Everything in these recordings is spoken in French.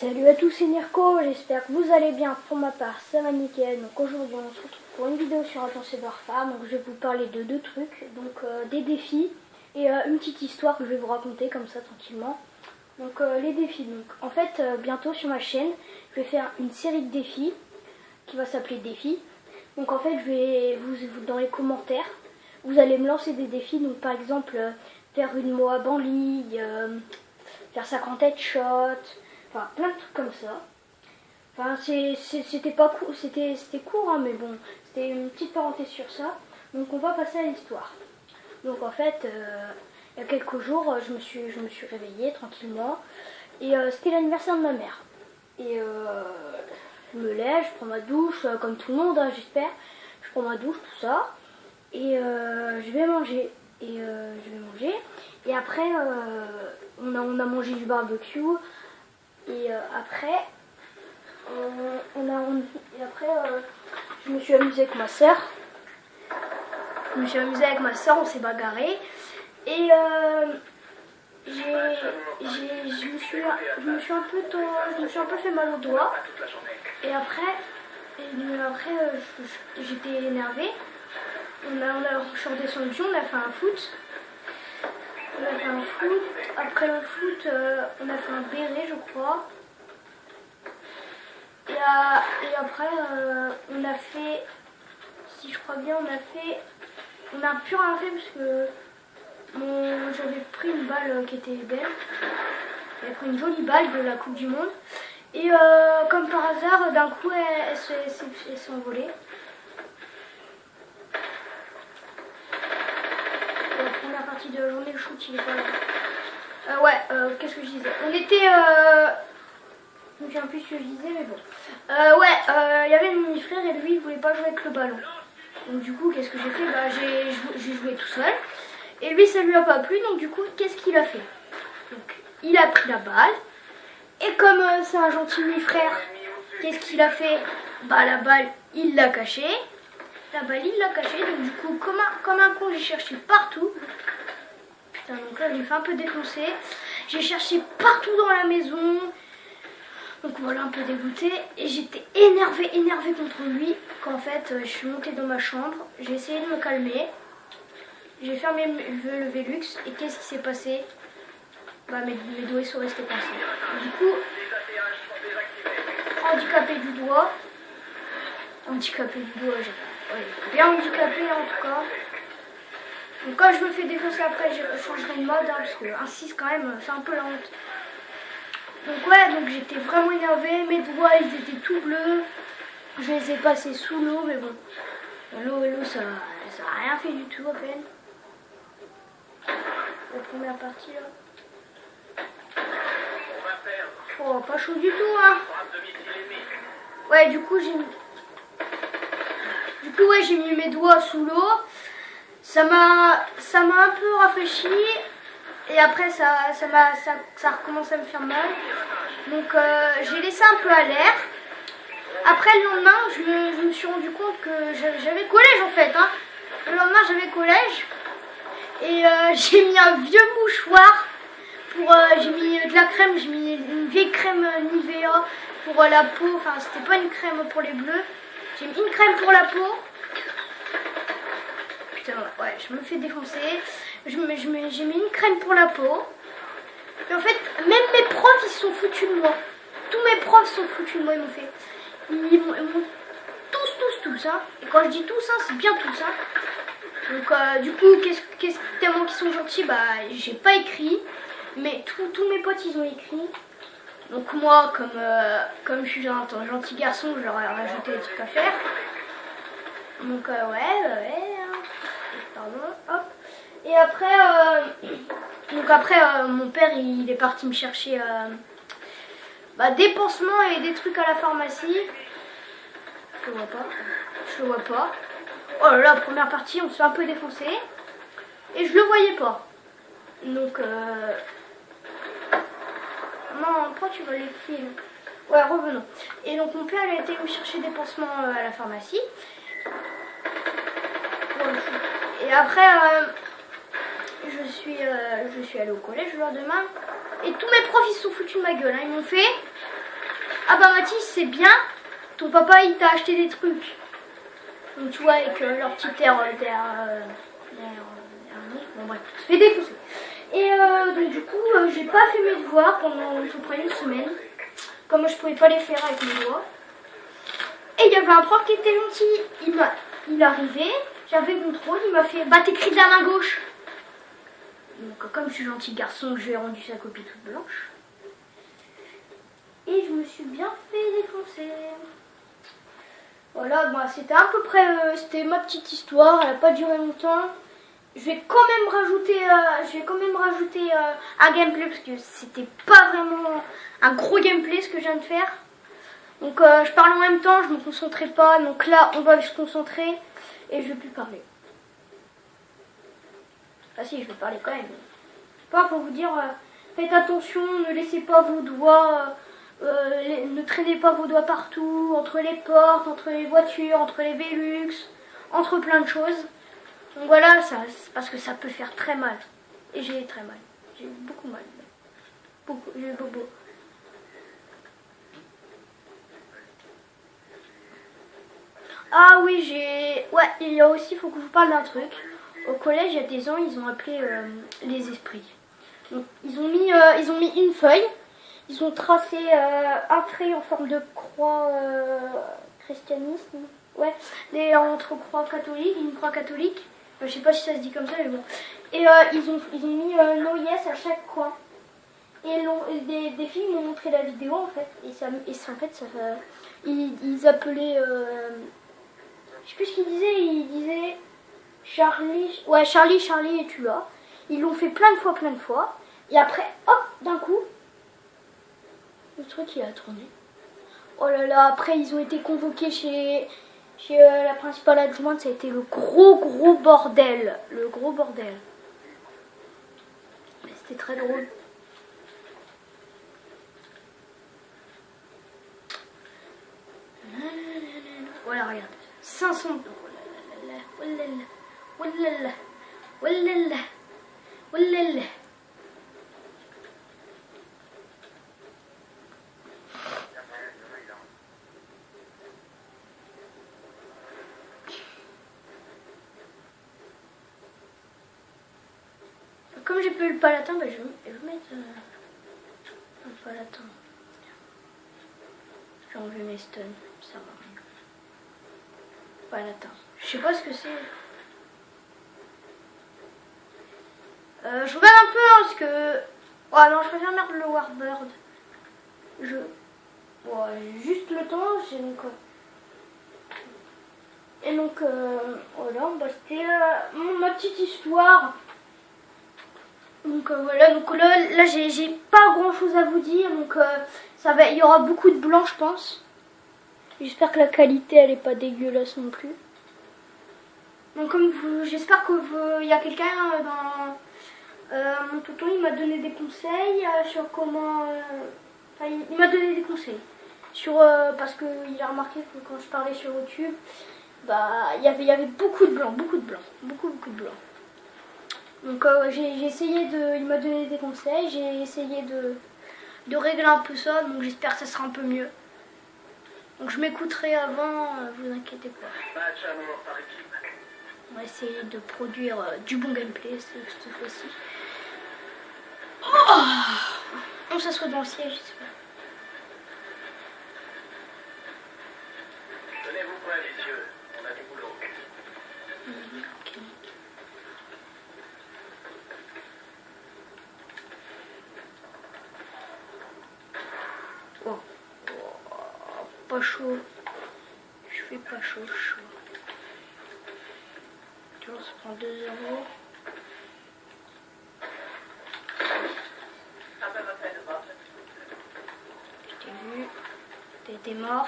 Salut à tous, c'est Nirko, j'espère que vous allez bien. Pour ma part, ça va nickel. Donc aujourd'hui, on se retrouve pour une vidéo sur Agent Cyberphare. Donc je vais vous parler de deux trucs, donc des défis et une petite histoire que je vais vous raconter comme ça tranquillement. Donc les défis. Donc en fait, bientôt sur ma chaîne, je vais faire une série de défis qui va s'appeler défis. Donc en fait, je vais vous dans les commentaires, vous allez me lancer des défis. Donc par exemple, faire une Moab en ligne, faire 50 headshots. Enfin, plein de trucs comme ça. Enfin, c'était pas court, c'était court, hein, mais bon, c'était une petite parenthèse sur ça. Donc, on va passer à l'histoire. Donc, en fait, il y a quelques jours, je me suis réveillée tranquillement. Et c'était l'anniversaire de ma mère. Et je me lève, je prends ma douche, comme tout le monde, hein, j'espère. Je prends ma douche, tout ça. Et je vais manger. Et après, on a mangé du barbecue. Et après, je me suis amusée avec ma soeur. On s'est bagarré. Et je me suis un peu fait mal au doigt. Et après j'étais énervée. On a changé son option, on a fait un foot. Après le foot, on a fait un béret, je crois. Et après, on a fait, si je crois bien, on a plus rien fait parce que j'avais pris une balle qui était belle. J'avais pris une jolie balle de la Coupe du Monde. Et comme par hasard, d'un coup, elle s'est envolée. La première partie de la journée, le shoot, il est pas là. Qu'est-ce que je disais? On était... je me souviens plus ce que je disais, mais bon. Il y avait mon demi-frère et lui, il voulait pas jouer avec le ballon. Donc du coup, qu'est-ce que j'ai fait? J'ai joué tout seul. Et lui, ça lui a pas plu, donc du coup, qu'est-ce qu'il a fait? Donc, il a pris la balle. Et comme c'est un gentil demi-frère, qu'est-ce qu'il a fait? La balle, il l'a cachée. Donc du coup, comme un con, j'ai cherché partout. Putain, donc là, je me fais un peu défoncer. J'ai cherché partout dans la maison. Donc voilà, un peu dégoûtée. Et j'étais énervée contre lui. Qu'en fait, je suis montée dans ma chambre. J'ai essayé de me calmer. J'ai fermé le Velux. Et qu'est-ce qui s'est passé? Mes doigts sont restés coincés. Du coup, handicapé du doigt, bien handicapé en tout cas. Donc quand je me fais défoncer après, je changerai de mode, hein, parce que un 6 quand même, c'est un peu la honte. Donc j'étais vraiment énervée, mes doigts ils étaient tout bleus. Je les ai passés sous l'eau, mais bon, l'eau ça a rien fait du tout à peine. La première partie là. Oh, pas chaud du tout, hein. Ouais, du coup j'ai mis mes doigts sous l'eau. Ça m'a un peu rafraîchi. Et après ça a recommencé à me faire mal. Donc j'ai laissé un peu à l'air. Après le lendemain, je me suis rendu compte que j'avais collège en fait, hein. Le lendemain j'avais collège. Et j'ai mis un vieux mouchoir. J'ai mis de la crème, j'ai mis une vieille crème Nivea pour la peau. Enfin, c'était pas une crème pour les bleus. J'ai mis une crème pour la peau. Putain, ouais, je me fais défoncer. J'ai mis une crème pour la peau. Et en fait, même mes profs, ils se sont foutus de moi. Tous mes profs se sont foutus de moi, ils m'ont tous, hein. Et quand je dis tous, hein, c'est bien tous, hein. Donc, du coup, tellement qu'ils sont gentils, j'ai pas écrit. Mais tous mes potes ils ont écrit. Donc moi comme je suis un gentil garçon, je leur ai rajouté des trucs à faire. Donc pardon, hop. Et après mon père il est parti me chercher des pansements et des trucs à la pharmacie. Je le vois pas. Oh là là, première partie on se fait un peu défoncer. Et je le voyais pas. Donc non, pourquoi tu vas les pieds? Ouais, revenons. Et donc mon père a été me chercher des pansements à la pharmacie. Et après, je suis allée au collège le lendemain. Et tous mes profs ils se sont foutus de ma gueule, hein. Ils m'ont fait bah Mathis, c'est bien, ton papa il t'a acheté des trucs. Donc tu vois, avec leur petit air bon bref, je fais défoncer. Et donc du coup, j'ai pas fait mes devoirs pendant à peu près une semaine. Comme je pouvais pas les faire avec mes doigts. Et il y avait un prof qui était gentil. Il est arrivé, j'avais contrôle, il m'a fait bah t'écris de la main gauche. Donc comme je suis gentil garçon, je lui ai rendu sa copie toute blanche. Et je me suis bien fait défoncer. Voilà, bah, c'était à peu près c'était ma petite histoire, elle n'a pas duré longtemps. Je vais quand même rajouter un gameplay parce que c'était pas vraiment un gros gameplay ce que je viens de faire. Donc je parle en même temps, je me concentrais pas. Donc là, on va se concentrer et je vais plus parler. Ah si, je vais parler quand même. Pas pour vous dire, faites attention, ne laissez pas vos doigts, ne traînez pas vos doigts partout, entre les portes, entre les voitures, entre les Velux, entre plein de choses. Donc voilà, parce que ça peut faire très mal. Et j'ai très mal. J'ai eu beaucoup mal. J'ai eu beaucoup. Ah oui, ouais, il y a aussi, il faut que je vous parle d'un truc. Au collège, il y a des gens, ils ont appelé les esprits. Donc, ils ont mis une feuille. Ils ont tracé un trait en forme de croix christianisme. Ouais, entre croix catholique, une croix catholique. Je sais pas si ça se dit comme ça, mais bon. Et ils ont mis no yes à chaque coin. Et des filles m'ont montré la vidéo en fait. En fait, ils appelaient. Je sais plus ce qu'ils disaient. Ils disaient Charlie. Ouais, Charlie, Charlie et tu là. Ils l'ont fait plein de fois. Et après, hop, d'un coup, le truc il a tourné. Oh là là, après ils ont été convoqués chez la principale adjointe, ça a été le gros bordel. Le gros bordel. Mais c'était très drôle. Voilà, regarde. 500. Oh là là. Oh là là. Oh là là. Oh là là. Comme j'ai pas eu le palatin, bah, je vais mettre un palatin. J'ai enlevé mes stuns, ça va rien. Palatin. Je sais pas ce que c'est. Je regarde un peu hein, parce que. Oh non, je préfère mettre le Warbird. J'ai juste le temps, j'ai donc. Et donc voilà, bah, c'était ma petite histoire. Donc voilà, donc là j'ai pas grand chose à vous dire, donc il y aura beaucoup de blanc je pense. J'espère que la qualité elle est pas dégueulasse non plus. Donc comme j'espère que il y a quelqu'un dans mon tonton, il m'a donné des conseils sur comment, il m'a donné des conseils sur parce que il a remarqué que quand je parlais sur YouTube, bah il y avait beaucoup de blanc, beaucoup de blanc. Donc j'ai essayé il m'a donné des conseils, j'ai essayé de régler un peu ça, donc j'espère que ça sera un peu mieux. Donc je m'écouterai avant, vous inquiétez pas. On va essayer de produire du bon gameplay cette fois-ci. On s'assoit dans le siège, j'espère. Tenez-vous prêts, messieurs, on a du boulot. Okay. Pas chaud. Je fais pas chaud. Tu vois, on se prend 2 €. Je t'ai vu. T'es mort.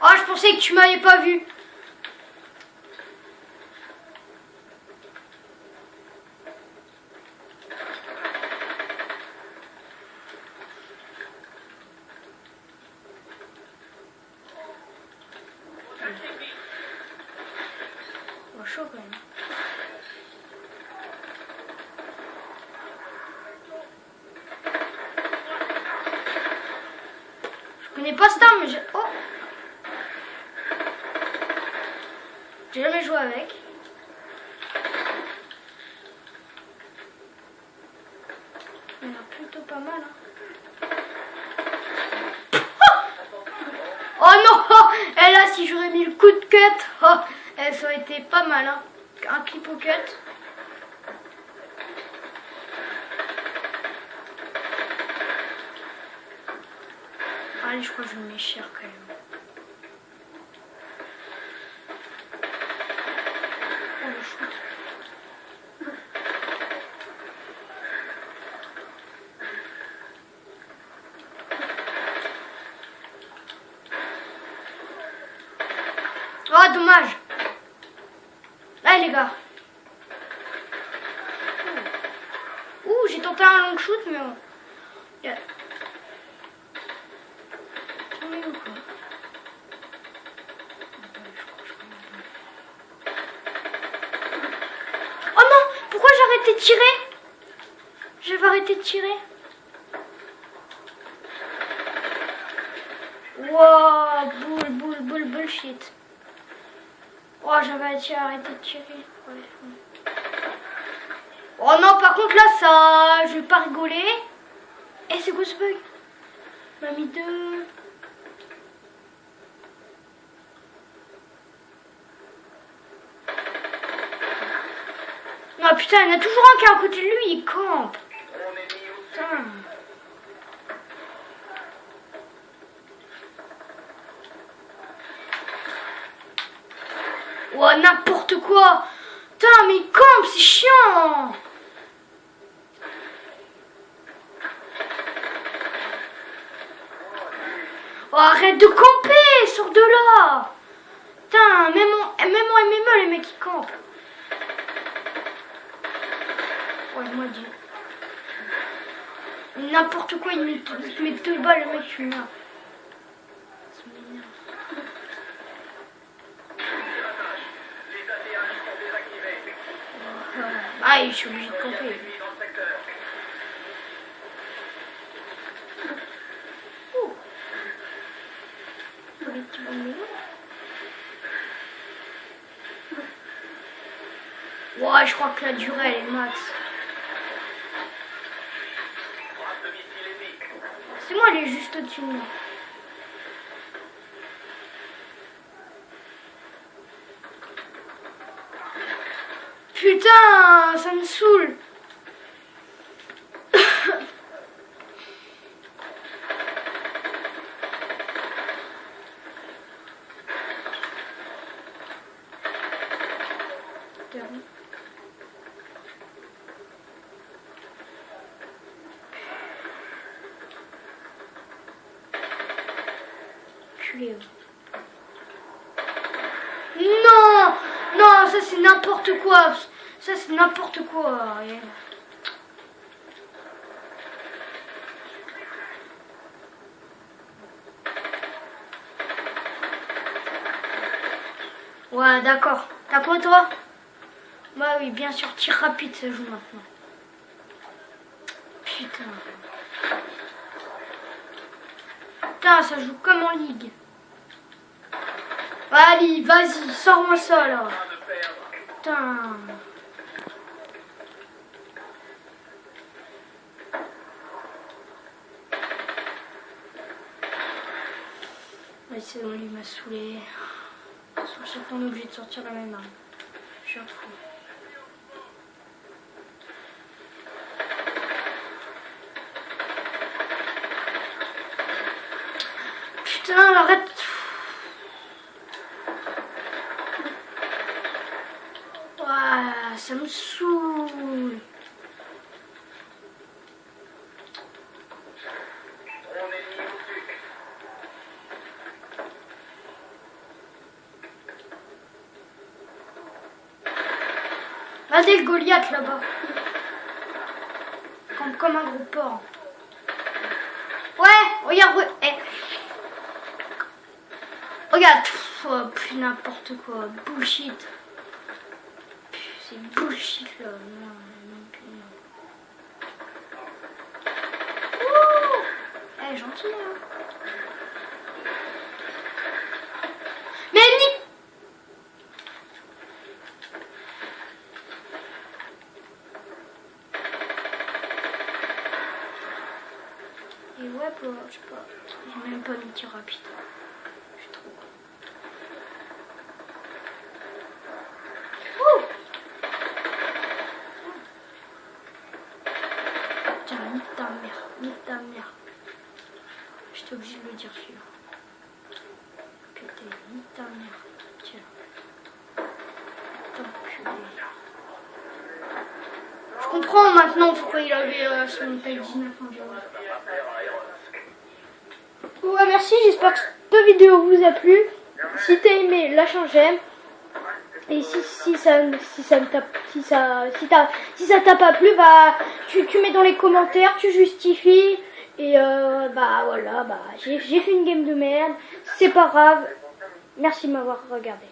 Oh, je pensais que tu m'avais pas vu. chaud quand même. Je connais pas cette arme, mais j'ai... Oh, j'ai jamais joué avec. Il y en a plutôt pas mal. Hein. Oh non! Et là, si j'aurais mis le coup de cut, oh, ça aurait été pas mal. Hein. Un clip au cut. Allez, je crois que je me mets cher quand même. Oh, le shoot. Oh, dommage. Allez, les gars. Ouh, j'ai tenté un long shoot, mais bon. Yeah. Oh non, pourquoi j'ai arrêté de tirer? J'avais arrêté de tirer. Wow, bullshit. Oh, j'avais arrêté de tirer. Ouais. Oh non, par contre là, ça, je vais pas rigoler. Eh, c'est quoi ce bug? M'a mis deux. Oh putain, il y en a toujours un qui est à côté de lui, il campe. Putain. Oh, n'importe quoi. Putain, mais il campe, c'est chiant. Oh, arrête de camper, sors de là. Putain, même en MME, les mecs, ils campent. Ouais, moi dis. N'importe quoi, il met deux balles, le mec, tu meurs. Ça m'énerve. Ah, je suis obligé de camper. Ouh. Les petits bons. Ouais, je crois que la durée, elle est max. C'est moi, elle est juste au-dessus de moi. Putain, ça me saoule. Non, non, ça c'est n'importe quoi. Ça c'est n'importe quoi. Ouais, d'accord. T'as quoi toi? Bah oui, bien sûr, tir rapide ça joue maintenant. Putain. Putain, ça joue comme en ligue. Allez, vas-y, sors-moi ça là. Putain. Ouais, c'est bon, il m'a saoulé. À chaque fois, on est obligé de sortir la même arme. Je suis un fou. Putain, arrête. Ouais, ça me saoule. Vas-y, le Goliath là-bas. Comme un gros porc. Ouais, regarde. Eh. Regarde. Pff, n'importe quoi. Bullshit. C'est bullshit là. Non, non, non. Oh, elle est gentille hein. Mais ni... Et ouais, je sais pas. J'ai même pas mis tir rapide. Je suis trop. Tiens, nique ta mère, nique ta mère. J'étais obligé de le dire celui-là. Putain, nique ta mère. Tiens. Putain, je comprends maintenant pourquoi il avait son taille 19 environ. Ouais, merci, j'espère que cette vidéo vous a plu. Si t'as aimé, lâche un j'aime. Et si ça t'a pas plu, bah tu mets dans les commentaires, tu justifies. Et bah voilà, bah j'ai fait une game de merde. C'est pas grave. Merci de m'avoir regardé.